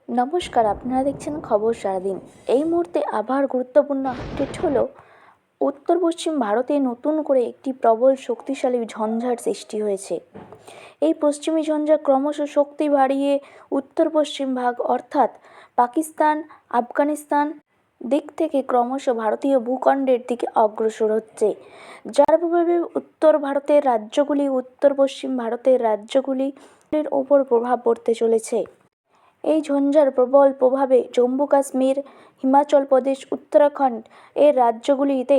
নমস্কার, আপনারা দেখছেন খবর সারাদিন। এই মুহূর্তে আবার গুরুত্বপূর্ণ আপডেট হলো উত্তর পশ্চিম ভারতে নতুন করে একটি প্রবল শক্তিশালী ঝঞ্ঝার সৃষ্টি হয়েছে। এই পশ্চিমী ঝঞ্ঝা ক্রমশ শক্তি বাড়িয়ে উত্তর পশ্চিম ভাগ অর্থাৎ পাকিস্তান, আফগানিস্তান দিক থেকে ক্রমশ ভারতীয় ভূখণ্ডের দিকে অগ্রসর হচ্ছে, যার প্রভাবে উত্তর ভারতের রাজ্যগুলি উত্তর পশ্চিম ভারতের রাজ্যগুলির ওপর প্রভাব পড়তে চলেছে। এই ঝঞ্ঝার প্রবল প্রভাবে জম্মু কাশ্মীর, হিমাচল প্রদেশ, উত্তরাখণ্ড এর রাজ্যগুলিতে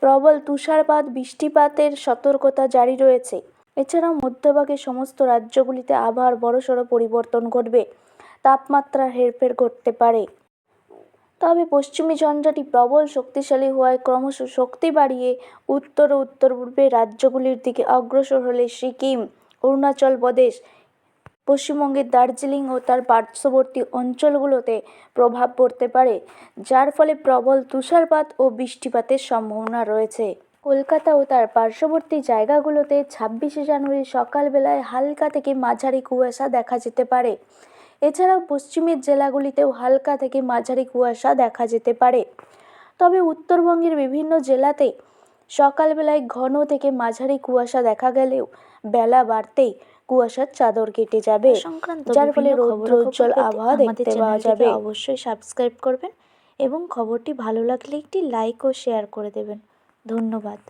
প্রবল তুষারপাত, বৃষ্টিপাতের সতর্কতা জারি রয়েছে। এছাড়াও মধ্যভাগের সমস্ত রাজ্যগুলিতে আবার বড়সড় পরিবর্তন ঘটবে, তাপমাত্রার হেরফের ঘটতে পারে। তবে পশ্চিমী ঝঞ্ঝাটি প্রবল শক্তিশালী হওয়ায় ক্রমশ শক্তি বাড়িয়ে উত্তর ও উত্তর পূর্বের রাজ্যগুলির দিকে অগ্রসর হলে সিকিম, অরুণাচল প্রদেশ, পশ্চিমবঙ্গের দার্জিলিং ও তার পার্শ্ববর্তী অঞ্চলগুলোতে প্রভাব পড়তে পারে, যার ফলে প্রবল তুষারপাত ও বৃষ্টিপাতের সম্ভাবনা রয়েছে। কলকাতা ও তার পার্শ্ববর্তী জায়গাগুলোতে 26শে জানুয়ারি সকালবেলায় হালকা থেকে মাঝারি কুয়াশা দেখা যেতে পারে। এছাড়াও পশ্চিমের জেলাগুলিতেও হালকা থেকে মাঝারি কুয়াশা দেখা যেতে পারে। তবে উত্তরবঙ্গের বিভিন্ন জেলাতে সকালবেলায় ঘন থেকে মাঝারি কুয়াশা দেখা গেলেও বেলা বাড়তেই কুয়াশার চাদর কেটে যাবে, যার ফলে রৌদ্রোজ্জ্বল আবহাওয়া দেখতে পাওয়া যাবে। অবশ্যই সাবস্ক্রাইব করবেন এবং খবরটি ভালো লাগলে একটি লাইক ও শেয়ার করে দেবেন। ধন্যবাদ।